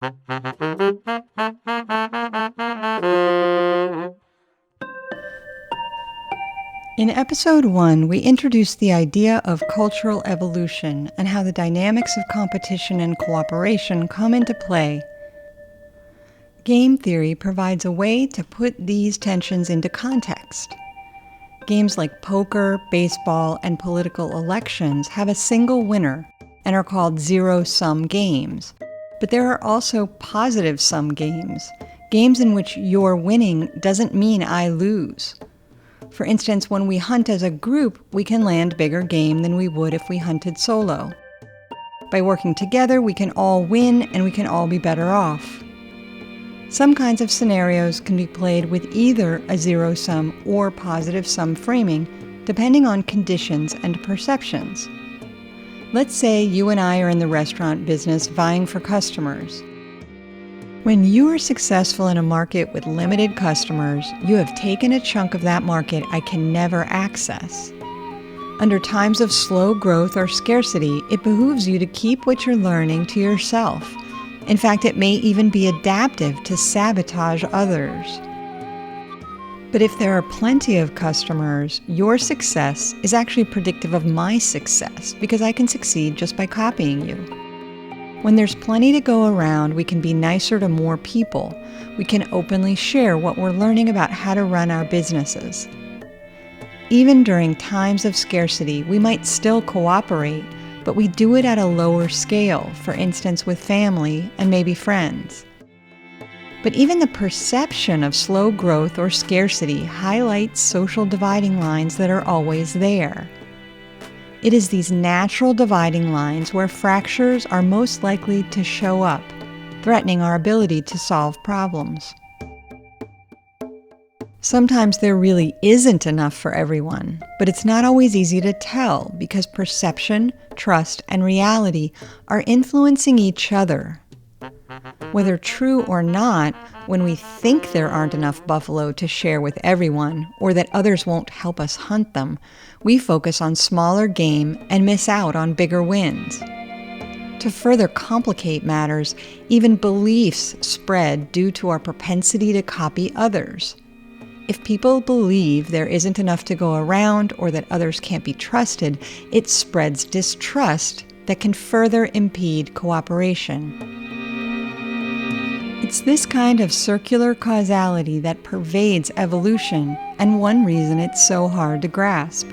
In episode 1, we introduced the idea of cultural evolution and how the dynamics of competition and cooperation come into play. Game theory provides a way to put these tensions into context. Games like poker, baseball, and political elections have a single winner and are called zero-sum games. But there are also positive-sum games, games in which your winning doesn't mean I lose. For instance, when we hunt as a group, we can land bigger game than we would if we hunted solo. By working together, we can all win and we can all be better off. Some kinds of scenarios can be played with either a zero-sum or positive-sum framing, depending on conditions and perceptions. Let's say you and I are in the restaurant business vying for customers. When you are successful in a market with limited customers, you have taken a chunk of that market I can never access. Under times of slow growth or scarcity, it behooves you to keep what you're learning to yourself. In fact, it may even be adaptive to sabotage others. But if there are plenty of customers, your success is actually predictive of my success because I can succeed just by copying you. When there's plenty to go around, we can be nicer to more people. We can openly share what we're learning about how to run our businesses. Even during times of scarcity, we might still cooperate, but we do it at a lower scale, for instance with family and maybe friends. But even the perception of slow growth or scarcity highlights social dividing lines that are always there. It is these natural dividing lines where fractures are most likely to show up, threatening our ability to solve problems. Sometimes there really isn't enough for everyone, but it's not always easy to tell because perception, trust, and reality are influencing each other. Whether true or not, when we think there aren't enough buffalo to share with everyone, or that others won't help us hunt them, we focus on smaller game and miss out on bigger wins. To further complicate matters, even beliefs spread due to our propensity to copy others. If people believe there isn't enough to go around or that others can't be trusted, it spreads distrust that can further impede cooperation. It's this kind of circular causality that pervades evolution, and one reason it's so hard to grasp.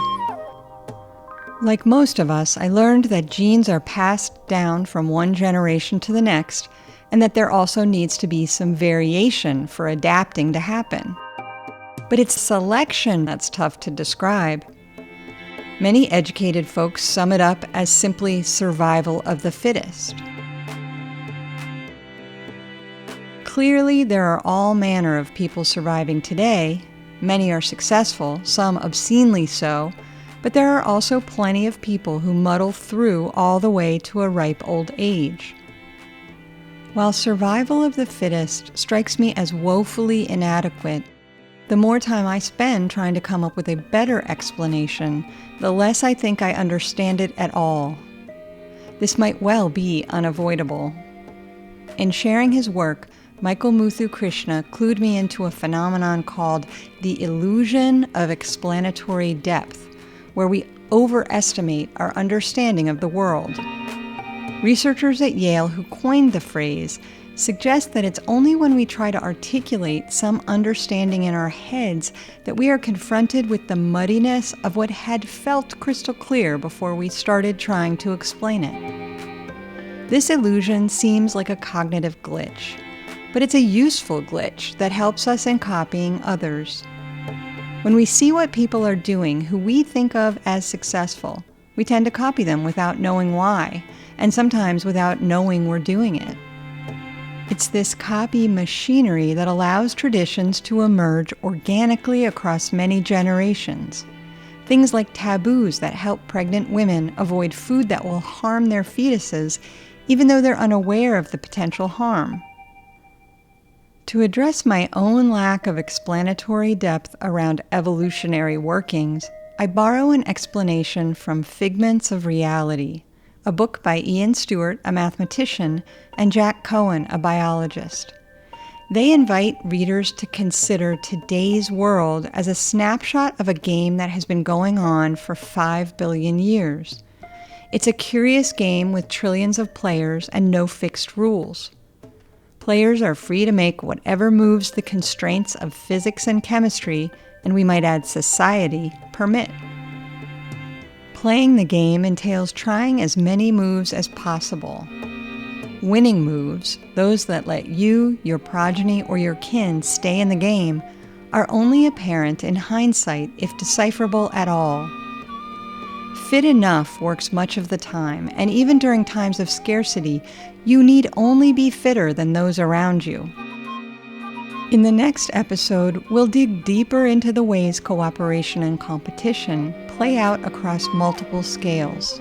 Like most of us, I learned that genes are passed down from one generation to the next, and that there also needs to be some variation for adapting to happen. But it's selection that's tough to describe. Many educated folks sum it up as simply survival of the fittest. Clearly, there are all manner of people surviving today. Many are successful, some obscenely so, but there are also plenty of people who muddle through all the way to a ripe old age. While survival of the fittest strikes me as woefully inadequate, the more time I spend trying to come up with a better explanation, the less I think I understand it at all. This might well be unavoidable. In sharing his work, Michael Muthukrishna clued me into a phenomenon called the illusion of explanatory depth, where we overestimate our understanding of the world. Researchers at Yale who coined the phrase suggest that it's only when we try to articulate some understanding in our heads that we are confronted with the muddiness of what had felt crystal clear before we started trying to explain it. This illusion seems like a cognitive glitch, but it's a useful glitch that helps us in copying others. When we see what people are doing who we think of as successful, we tend to copy them without knowing why, and sometimes without knowing we're doing it. It's this copy machinery that allows traditions to emerge organically across many generations. Things like taboos that help pregnant women avoid food that will harm their fetuses, even though they're unaware of the potential harm. To address my own lack of explanatory depth around evolutionary workings, I borrow an explanation from Figments of Reality, a book by Ian Stewart, a mathematician, and Jack Cohen, a biologist. They invite readers to consider today's world as a snapshot of a game that has been going on for 5 billion years. It's a curious game with trillions of players and no fixed rules. Players are free to make whatever moves the constraints of physics and chemistry, and we might add society, permit. Playing the game entails trying as many moves as possible. Winning moves, those that let you, your progeny, or your kin stay in the game, are only apparent in hindsight if decipherable at all. Fit enough works much of the time, and even during times of scarcity, you need only be fitter than those around you. In the next episode, we'll dig deeper into the ways cooperation and competition play out across multiple scales.